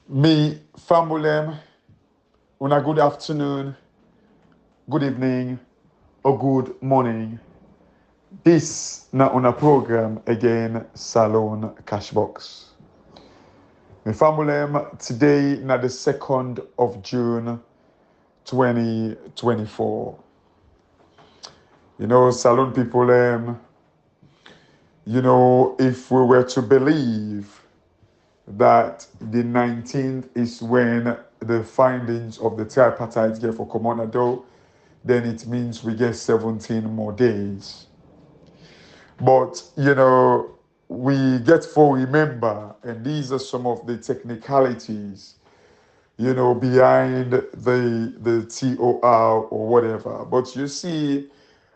Me famulem, una good afternoon, good evening, or good morning. This na una program again, Salone CashBox. Me famulem, today na the 2nd of June 2024. Salone people, if we were to believe that the 19th is when the findings of the tripartite get for Comonado, then it means we get 17 more days. But, we get to remember, and these are some of the technicalities, behind the TOR or whatever. But you see,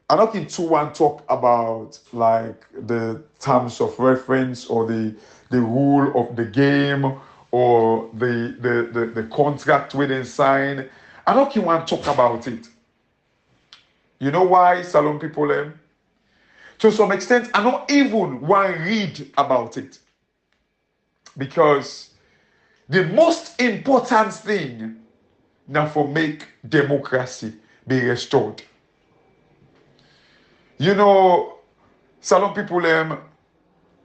I'm not into one talk about like the terms of reference or the rule of the game or the contract we didn't sign. I don't want to talk about it. You know why, Salon people? To some extent, I don't even want to read about it. Because the most important thing now for make democracy be restored. Salon people,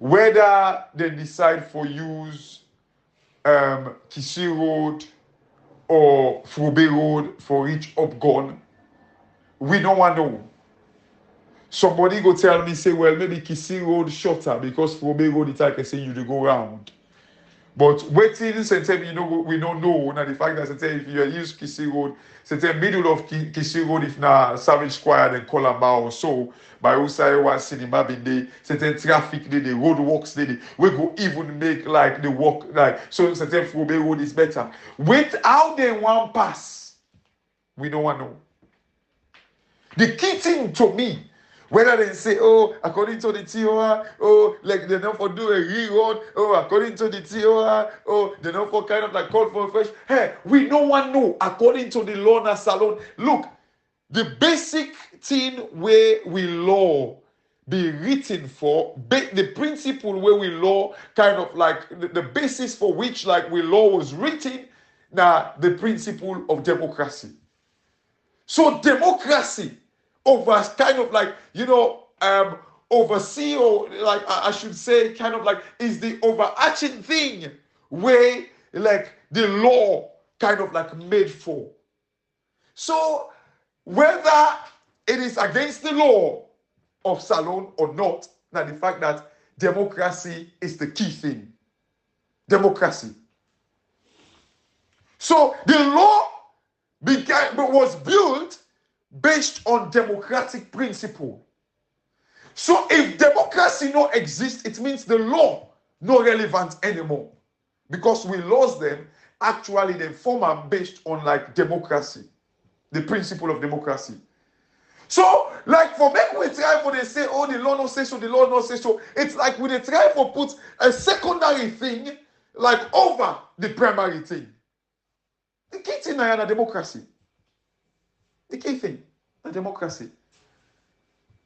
whether they decide for use Kisi Road or Frobe Road for each up gun, we don't want to know. Somebody go tell me, say, well, maybe Kisi Road shorter because Frobe Road is like I say you to go round. But waiting, we don't know. Now the fact that if you use Kisi Road, middle of Kisi Road, if na Savage Square, then Colamba or so, by outside one cinema bin dey, traffic dey, the road works dey, we go even make like the walk like so. Frobe Road is better. Wait, how they want pass, we don't want to know. The key thing to me, whether they say, oh, according to the TOR, oh, like they don't for do a rerun, oh, according to the TOR, oh, they don't for kind of like call for a fresh. Hey, we don't want to know according to the law na salon. Look, the basic thing where we law be written for, the principle where we law kind of like the basis for which like we law was written, now the principle of democracy. So democracy over kind of like, oversee or like I should say kind of like is the overarching thing where like the law kind of like made for. So whether it is against the law of Salon or not, now the fact that democracy is the key thing. Democracy. So the law was built based on democratic principle. So if democracy no exists, it means the law no relevant anymore. Because we lost them, actually they form based on like democracy, the principle of democracy. So like for make we try for they say, oh, the law no say so, the law no say so. It's like we they try for put a secondary thing like over the primary thing. The key thing is a democracy. The key thing, the democracy.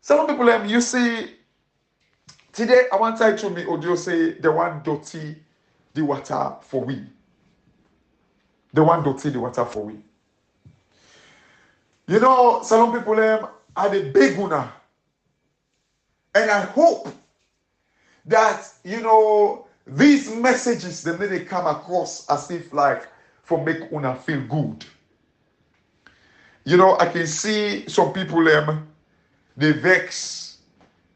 Some people, you see, today I want to tell me audio say the one dirty the water for we. The one dirty the water for we. Some people are the big una. And I hope that, these messages, they come across as if like for make una feel good. I can see some people they vex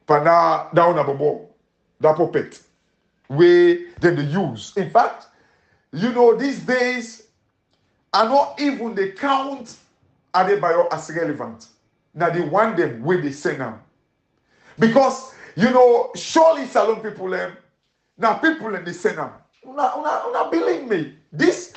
pana down abobo that puppet where then they use. In fact, these days are not even the count Adebayo as relevant. Now they want them where they say now. Because surely Salon people now people in the say now. Una believe me. This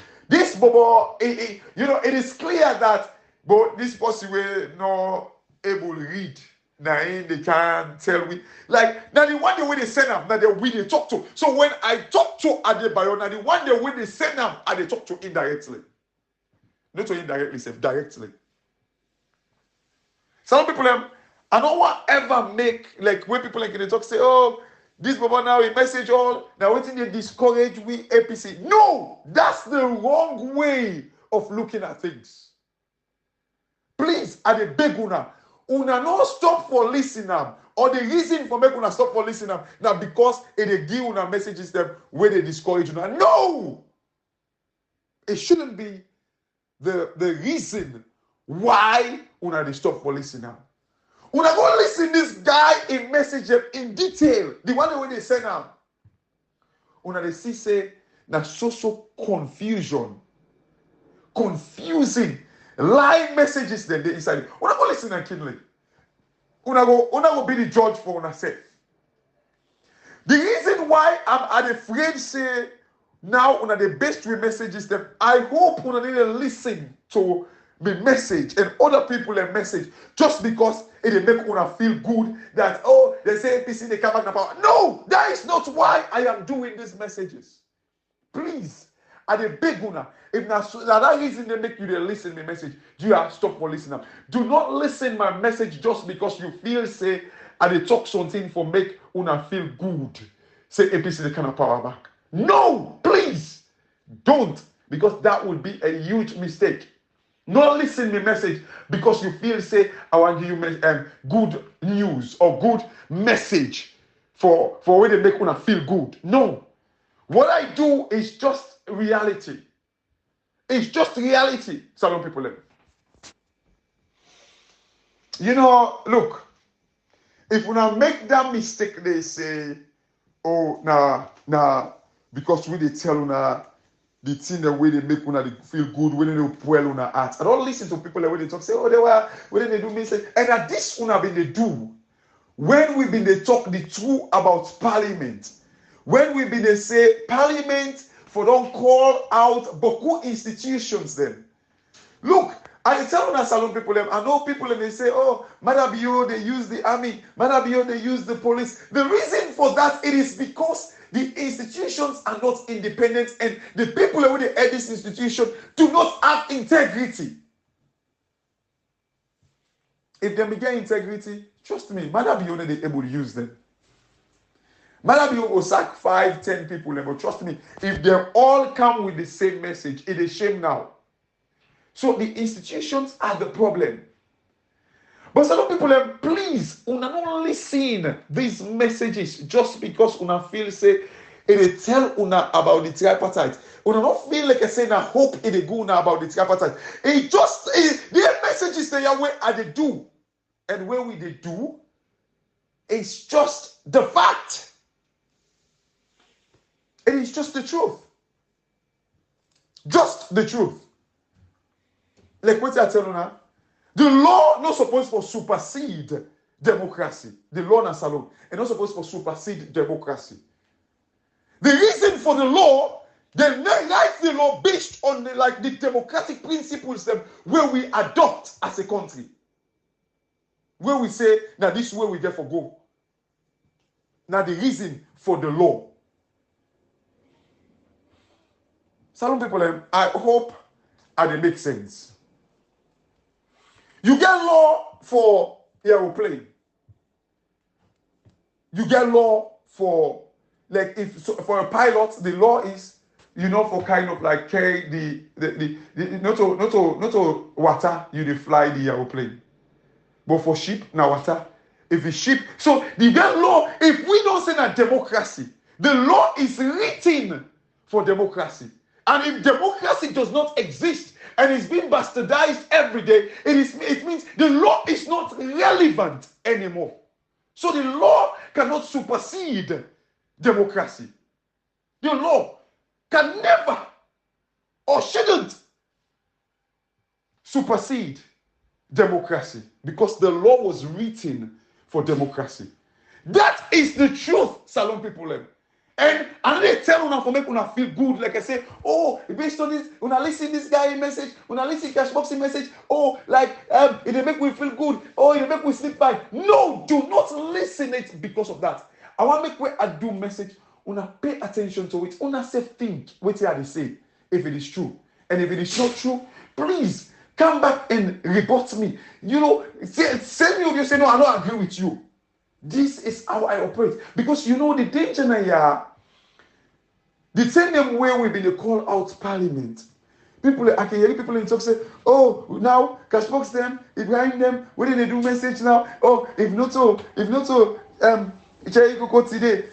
bobo it is clear that but this person will not able to read. Now they can't tell me. Like now the one way they send them, now the way they talk to. So when I talk to Adebayo, now the one way they send them, and they talk to indirectly. Not to indirectly, self directly. Some people I don't want ever make like when people like they talk say, oh, This Baba now a message all now waiting they discourage we APC. No, that's the wrong way of looking at things. Please, at the beg una no stop for listening or the reason for make una stop for listening now because they give una messages them where they discourage una. No, it shouldn't be the reason why una they stop for listening. Una go listen this guy in message in detail. The one when they send now. Una they see say na so confusion, confusing, lying messages then they inside. Una go listen and kindly. Una go be the judge for una self. The reason why I'm afraid say now una the best with messages them. I hope una need to listen to the message and other people a message just because it make una feel good that oh they say APC they come back to power. No, that is not why I am doing these messages. Please, at the big una, if that reason they make you to listen the message, you have stop for listening. Do not listen my message just because you feel say I they talk something for make una feel good. Say APC they come power back. No, please don't, because that would be a huge mistake. Not listen the message because you feel say I want to give you good news or good message for where they make una feel good. No, what I do is just reality. It's just reality. Salon people. You know, look, if una make that mistake, they say, oh, nah, because we they tell una the thing the way they make una feel good, when they well una heart. I don't listen to people when they talk, say, oh, they were when they do message. And at this una been they do when we been they talk the truth about parliament. When we been they say parliament for don't call out beaucoup institutions then. Look, I tell una salon people them, I know people and they say, oh, Madabio, they use the army, Madabio, they use the police. The reason for that it is because the institutions are not independent and the people who they head this institution do not have integrity. If they begin integrity, trust me, Madabio they able to use them. Madabio will sack 5, 10 people, but trust me, if they all come with the same message, it is shame now. So the institutions are the problem. But some people, please, una not listen these messages just because una feel say it tell una about the tripartite. Una not feel like I say na hope it go una about the tripartite. It just their messages they are where they do, and where we they do, it's just the fact. It is just the truth. Just the truth. Like what I tell you now. The law not supposed to supersede democracy. The law and salon is not supposed to supersede democracy. The reason for the law, they write the law based on the democratic principles where we adopt as a country. Where we say, now this is where we get for go. Now the reason for the law. Salon people, I hope they make sense. You get law for aeroplane. You get law for for a pilot. The law is for kind of like carry the not to water you fly the aeroplane, but for ship now water. If it's ship, so the get law. If we don't say that democracy, the law is written for democracy, and if democracy does not exist and it's being bastardized every day, it means the law is not relevant anymore. So the law cannot supersede democracy. The law can never or shouldn't supersede democracy because the law was written for democracy. That is the truth, Salon people. And they tell una for make una feel good. Like I say, oh, based on this, una listen this guy message, una listen CashBox message, oh, it make we feel good, oh, it make we sleep fine. No, do not listen it because of that. I want to make where I do message, una pay attention to it, una say think, what they say, if it is true. And if it is not true, please come back and report me. Send me if you say, no, I don't agree with you. This is how I operate. Because you know the danger now, yeah, the same way we've been call out parliament. People, I can hear people in talk say, oh, now CashBox them, Ibrahim them, what did they do message now? Oh, if not so, Ichai Koko today,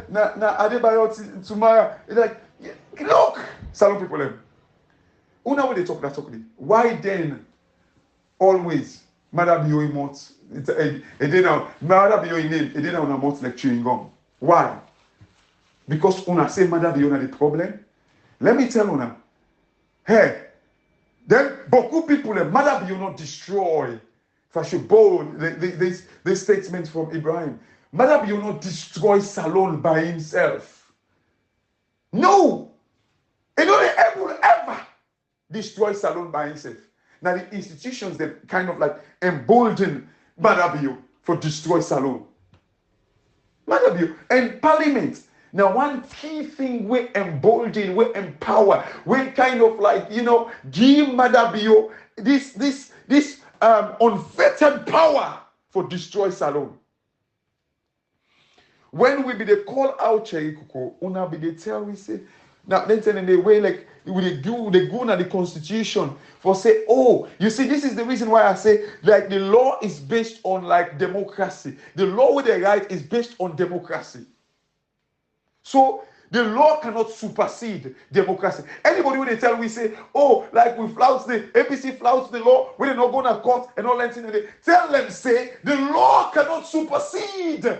na Adebayo tomorrow. It's like, look, salon people them. Una when they talk that talk. Why then always Madam Yo emotes? And then now Madam Yo name, and then now una emotes like chewing gum. Why? Because una say Madam Yo na the problem. Let me tell una. Hey, then beaucoup people Madam Yo not destroy. If I should borrow this statement from Ibrahim, Madam Yo not destroy salon by himself. No, it don't ever destroy salon by himself. Now the institutions that kind of like embolden Madabio for destroy salon. Madabio and parliament. Now one key thing we embolden, we empower, we kind of like, you know, give Madabio this unfettered power for destroy salon. When we be the call out Cherikuko, una be the tell we say, now then in the way like they go na the constitution for say, oh, you see, this is the reason why I say like the law is based on like democracy. The law with the right is based on democracy. So the law cannot supersede democracy. Anybody when they tell we say, oh, like we flout the APC flouts the law, we're not going to court and all that thing. Tell them say the law cannot supersede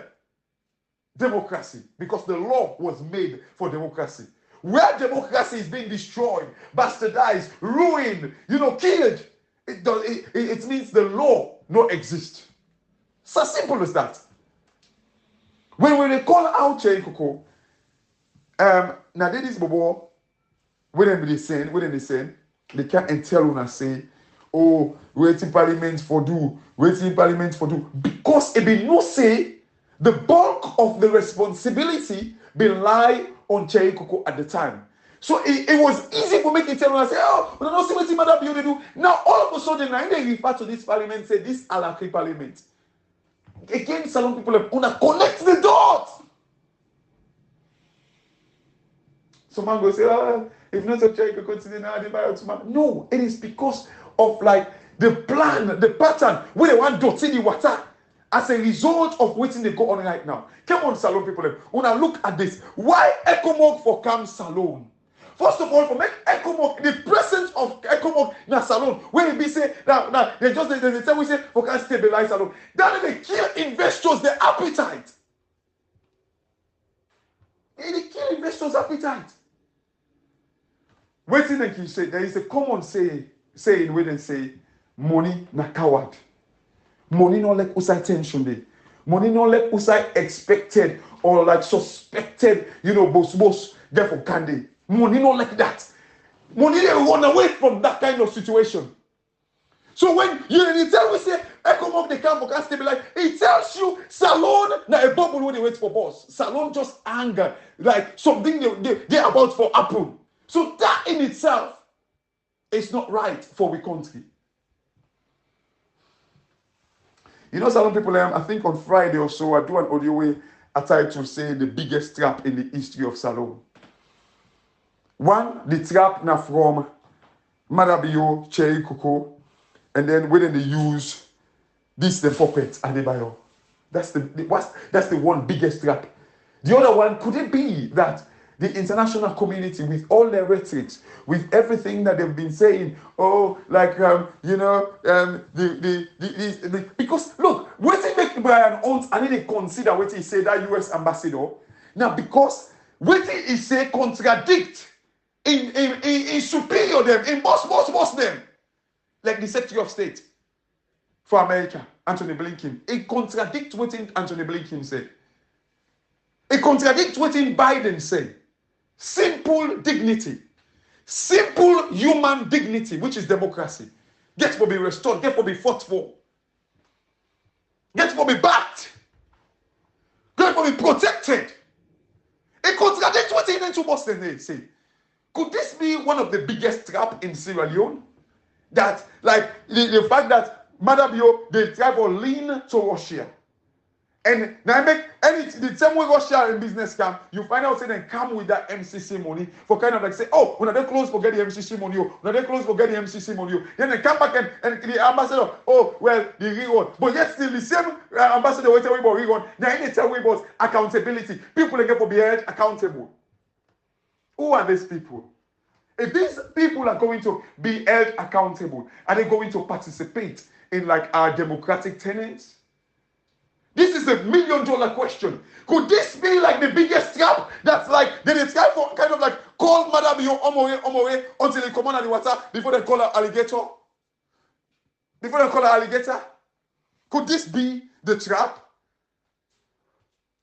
democracy because the law was made for democracy. Where democracy is being destroyed, bastardized, ruined, you know, killed, it means the law no exist. It's as simple as that. When they call out Cherikoko, now that is Bobo, when they say, they can't tell una say, oh, waiting parliament for do, because it be no say, the bulk of the responsibility be lie on Cherikoko at the time. So it was easy for me to tell and say, oh, we don't see what Madam Yo do. Now all of a sudden, now they refer to this parliament, say this Alakri parliament. Again, salon people have una connect the dots. Some man go say, oh, if not so Cherikoko today now they buy tomorrow. No, it is because of like the plan, the pattern where they want to see the water. As a result of waiting they go on right now. Come on, salon people. When I look at this, why Ecomog for come salon? First of all, for make Ecomog, the presence of Ecomog in a salon, where it be say, now they say we say for can stabilize salon. Then they kill investors, their appetite. They kill investors' appetite. Waiting like you say, there is a common saying where they say, money na coward. Money not like usai tension day. Money not like usai expected or like suspected, you know, boss, therefore candy. Money not like that. Money they run away from that kind of situation. So when you tell we say, Ecomog they come for can stabilize, it tells you salon na a bubble when they wait for boss. Salon just anger, like something they're about for happen. So that in itself is not right for we country. You know, some people, I think on Friday or so, I do an audio way, I tried to say the biggest trap in the history of salon. One, the trap now from Madabio, Cherikoko, and then when they use this, the puppet, Adebayo. That's the one biggest trap. The other one, could it be that the international community, with all their rhetorics, with everything that they've been saying, oh, like, you know, because look, what he make Brian Hunt, I need to consider what he said, that US ambassador. Now, because what he say contradict in superior them, in boss them, like the Secretary of State for America, Anthony Blinken. It contradicts what Anthony Blinken said. It contradicts what Biden said. Simple dignity. Simple human dignity, which is democracy. Get to be restored, get to be fought for. Get to be backed. Get to be protected. It contradicts what he to Boston they say. Could this be one of the biggest traps in Sierra Leone? That, like, the fact that Madabio, they try to lean to Russia. And now make any the same way Russia in business scam, you find out say they come with that MCC money for kind of like say, oh, when they close for get the MCC money, when they close for get the MCC money, then they come back and the ambassador, oh well, the reward. But yet still the same ambassador will tell we about reward. Now they tell we about accountability. People they get for be held accountable. Who are these people? If these people are going to be held accountable, are they going to participate in like our democratic tenets? This is a $1 million question. Could this be like the biggest trap? That's like they try for kind of like call Madam Yo Omore until they come on the water before they call her alligator? Before they call her alligator? Could this be the trap?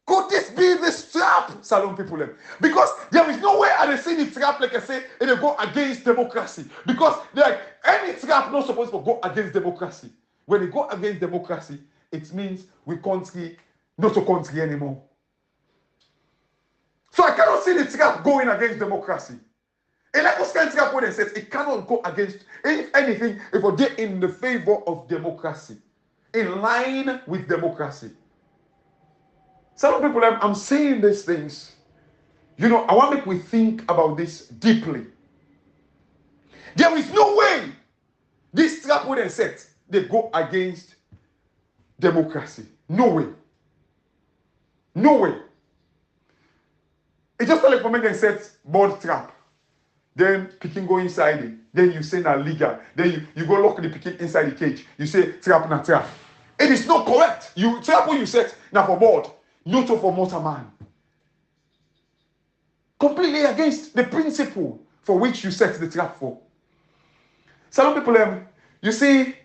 Could this be this trap, Salone people? Because there is no way I see the trap, like I say, and they go against democracy. Because like any trap not supposed to go against democracy. When they go against democracy, it means we country, not a country anymore. So I cannot see the trap going against democracy. And like us kind of trap when it says it cannot go against, if anything, if we're in the favor of democracy, in line with democracy. Some people, I'm saying these things, you know, I want to make we think about this deeply. There is no way this trap when they set, they go against democracy. No way. No way. It's just like for me they set board trap. Then picking go inside it. Then you say na legal. Then you go lock the picking inside the cage. You say trap na trap. It is not correct. You trap when you set now for board, not for motor man. Completely against the principle for which you set the trap for. Some people, you see,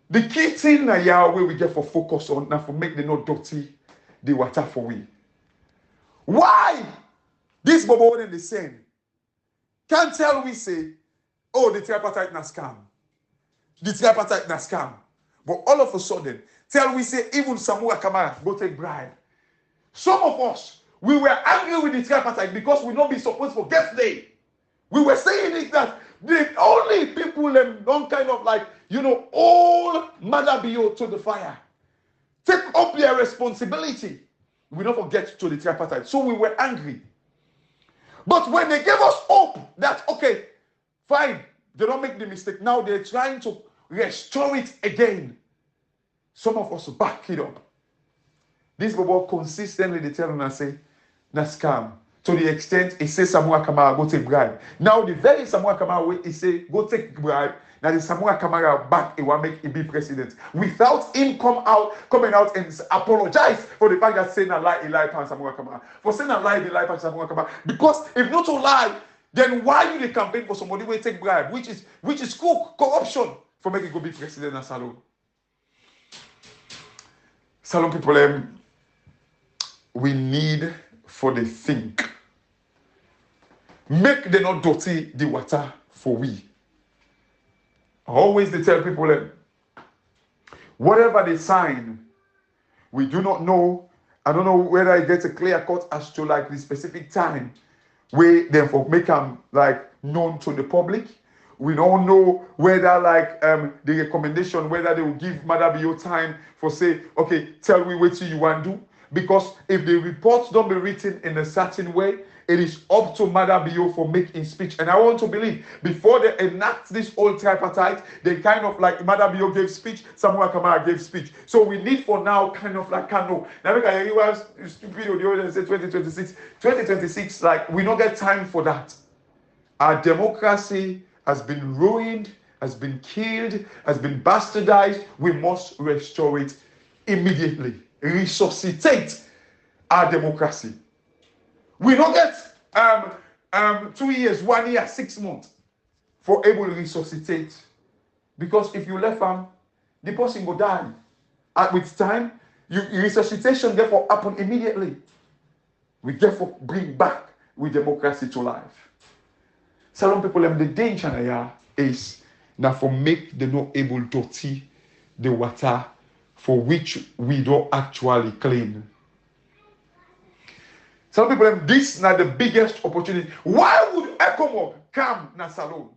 the key thing now where we get for focus on now for make the not dirty the water for we. Why? This bobo in the same. Can't tell we say, oh, the tripartite na scam. The tripartite na scam. But all of a sudden, tell we say even Samoa Kamara go take bribe. Some of us, we were angry with the tripartite because we not be supposed to get there. We were saying it that the only people don't kind of like, you know, all Madabio to the fire. Take up their responsibility. We don't forget to the tripartite. So we were angry. But when they gave us hope that, okay, fine, they don't make the mistake. Now they're trying to restore it again. Some of us back it up. This Bobo consistently they tell them and say, na scam. To the extent it says Samoa Kamara go take bribe. Now the very Samoa Kamara way he say go take bribe. Now the Samoa Kamara back he will make him be president. Without him coming out and apologize for the fact that saying a lie pan Samoa Kamara. For saying a lie pan Samoa Kamara. Because if not to lie, then why you they campaign for somebody who take bribe, which is corruption for making go be president in Salone. Salone people, we need for the think. Make them not dirty the water for we. Always they tell people, whatever they sign, we do not know. I don't know whether it gets a clear cut as to like the specific time where they for make them like known to the public. We don't know whether like the recommendation, whether they will give Madabio time for say, okay, tell me what you want to do. Because if the reports don't be written in a certain way, it is up to Madabio for making speech. And I want to believe, before they enact this old tripartite, they kind of like, Madabio gave speech, Samoa Kamara gave speech. So we need for now kind of like, now we can hear was stupid audio and say 2026. 2026, like, we don't get time for that. Our democracy has been ruined, has been killed, has been bastardized. We must restore it immediately. Resuscitate our democracy. We don't get 2 years, 1 year, 6 months for able to resuscitate. Because if you left them, the person will die. At which time, resuscitation therefore happen immediately. We therefore bring back with democracy to life. Salone people, the danger here is now for make the not able to dirty the water for which we don't actually clean. Some people, this is not the biggest opportunity. Why would ECOMOG come na Salone?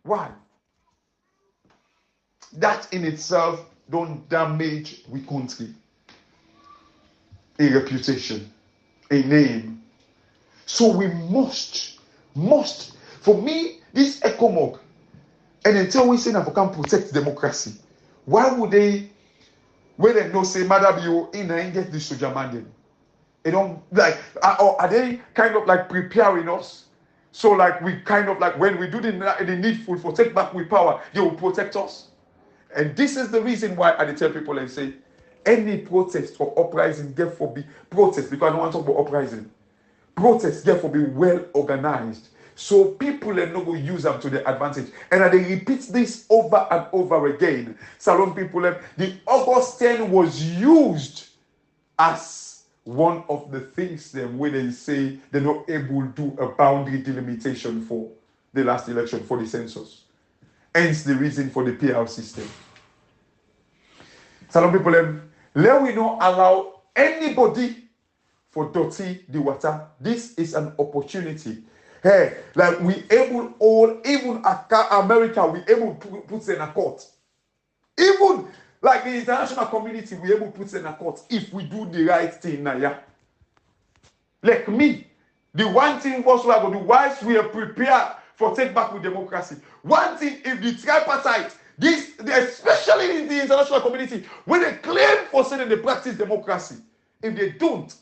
Why? That in itself don't damage we country, a reputation, a name. So we must, for me, this ECOMOG, and until we say that we can protect democracy, why would they, when they know say, Madam, you in and get the soldier man them? They don't, like, or are they kind of like preparing us? So like we kind of like, when we do the needful for take back with power, they will protect us. And this is the reason why I tell people and say, any protest or uprising, therefore be protest, because I don't want to talk about uprising. Protests, therefore, be well organized. So people are not going to use them to their advantage. And they repeat this over and over again. Salon people, the August 10 was used as one of the things them where they say they're not able to do a boundary delimitation for the last election, for the census. Hence the reason for the PR system. Salon people, let we not allow anybody for dirty the water. This is an opportunity. Hey, like we able all, even America, we able to put in a court. Even like the international community, we able to put in a court if we do the right thing now. Yeah. Like me, the one thing was we are going to do whilst we are prepared for take back with democracy. One thing, if the tripartite, this especially in the international community, when they claim for saying they practice democracy, if they don't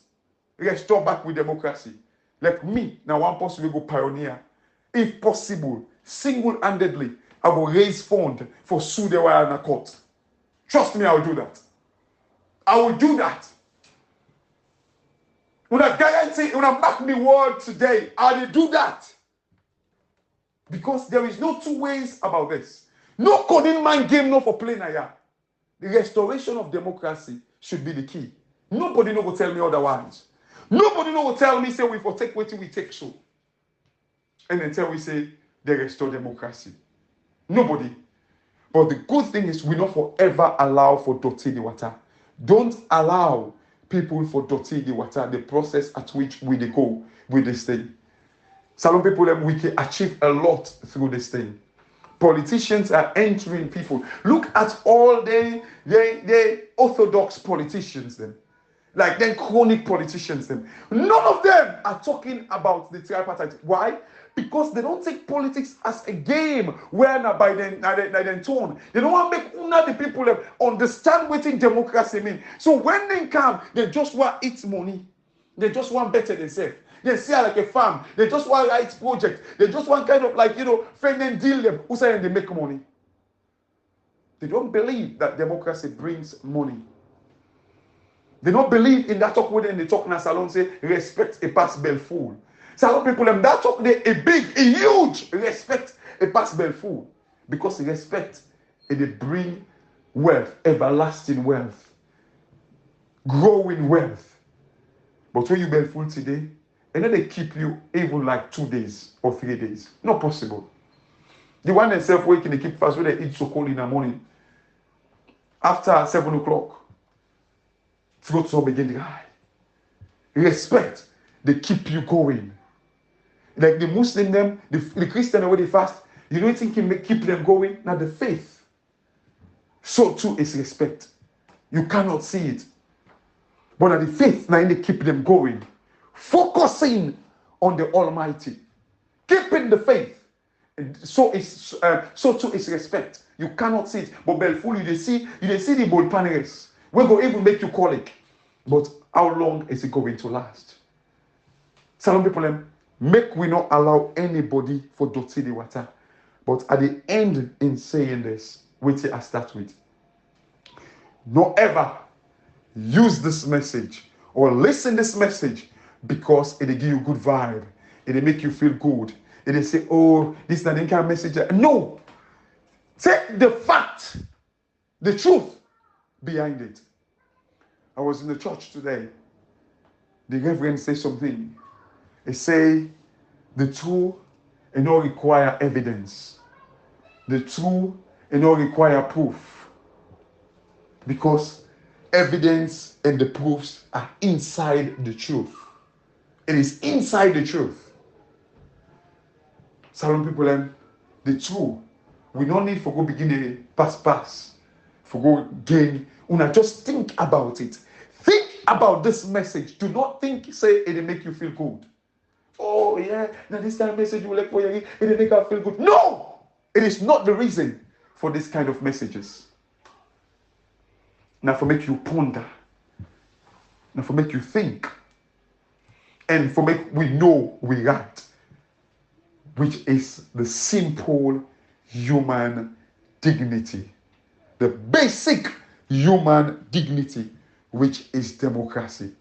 restore back with democracy, like me, now one person will go pioneer. If possible, single-handedly, I will raise fund for sue the wire in a court. Trust me, I will do that. I will do that. When I guarantee, when I mark me word today, I will do that. Because there is no two ways about this. No coding mind game, no for playing aya. The restoration of democracy should be the key. Nobody no go tell me otherwise. Nobody no go tell me say we for take what we take so. And until we say they restore democracy. Nobody. But the good thing is we not forever allow for dirty the water. Don't allow people for dirty the water, the process at which we go with this thing. Salon people, we can achieve a lot through this thing. Politicians are entering people. Look at all the orthodox politicians then. Like them chronic politicians them. None of them are talking about the tripartite. Why? Because they don't take politics as a game where now by then tone. They don't want to make the people understand what democracy means. So when they come, they just want eat money. They just want better themselves. They see like a farm. They just want right project. They just want kind of like, friend and deal them who say they make money. They don't believe that democracy brings money. They don't believe in that talk when they talk in a salon say respect a pass bell fool. Salon people that talk they a huge respect a pass bell fool. Because respect they bring wealth, everlasting wealth, growing wealth. But when you bell fool today, and then they keep you even like 2 days or 3 days. Not possible. The one themselves waking, they keep fast when they eat so cold in the morning. After 7 o'clock, throat so begin to high. Respect, they keep you going. Like the Muslim them, the Christian when they fast, you don't think you keep them going? Now the faith. So too is respect. You cannot see it. But now the faith, now they keep them going. Focusing on the Almighty, keeping the faith. So too is respect. You cannot see it. But Belfool, you see the bold panels. We're going to even make you call it. But how long is it going to last? Salon people, make we not allow anybody for dirty the water. But at the end in saying this, wait till I start with. Not ever use this message or listen this message because it give you good vibe. It make you feel good. It say, oh, this is not the kind of message. No. Take the fact, the truth behind it. I was in the church today. The reverend said something. He say, the truth it not require evidence. The truth it not require proof. Because evidence and the proofs are inside the truth. It is inside the truth. Salon people, the truth, we don't need for go begin a pass for go gain. Una just think about it. Think about this message. Do not think, say, it'll make you feel good. Oh, yeah, now this kind of message will like for you, it'll make her feel good. No! It is not the reason for this kind of messages. Now for make you ponder. Now for make you think. And for make we know we right. Which is the simple human dignity. The basic human dignity, which is democracy.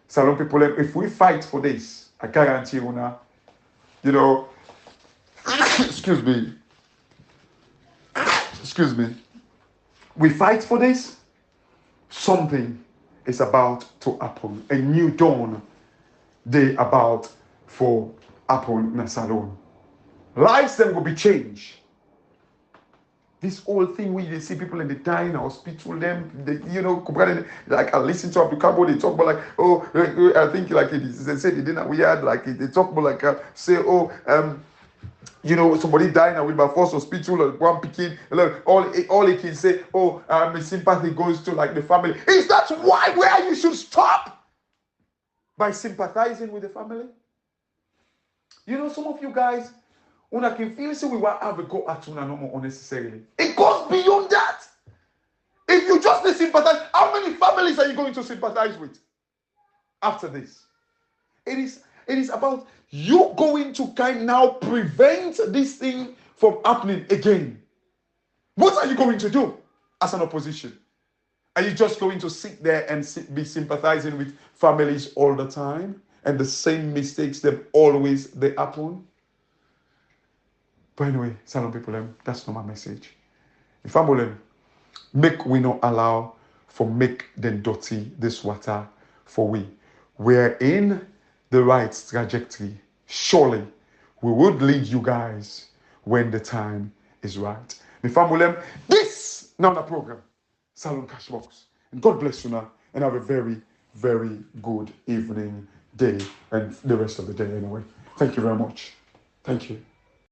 Salon people, if we fight for this, I guarantee you now, excuse me, we fight for this, something is about to happen. A new dawn, day about for happen in a salon. Lives then will be changed. This whole thing where they see people in the dying hospital, like I listen to Abdul they talk about like, oh, I think like it is, they said they didn't, we had like, they talk about like, somebody dying with my first hospital, or one picking, all he can say, my sympathy goes to like the family. Is that where you should stop? By sympathizing with the family? Some of you guys, una can feel so we will have a go at una no more unnecessarily. It goes beyond that. If you just sympathize, how many families are you going to sympathize with after this? It is about you going to now prevent this thing from happening again. What are you going to do as an opposition? Are you just going to sit there and be sympathizing with families all the time? And the same mistakes they happen? But anyway, salon people, that's not my message. If I'm willing, make we not allow for make them dirty this water for we. We're in the right trajectory. Surely we would lead you guys when the time is right. If I'm willing, this now the program, Salon CashBox. And God bless you now and have a very, very good evening, day, and the rest of the day anyway. Thank you very much. Thank you.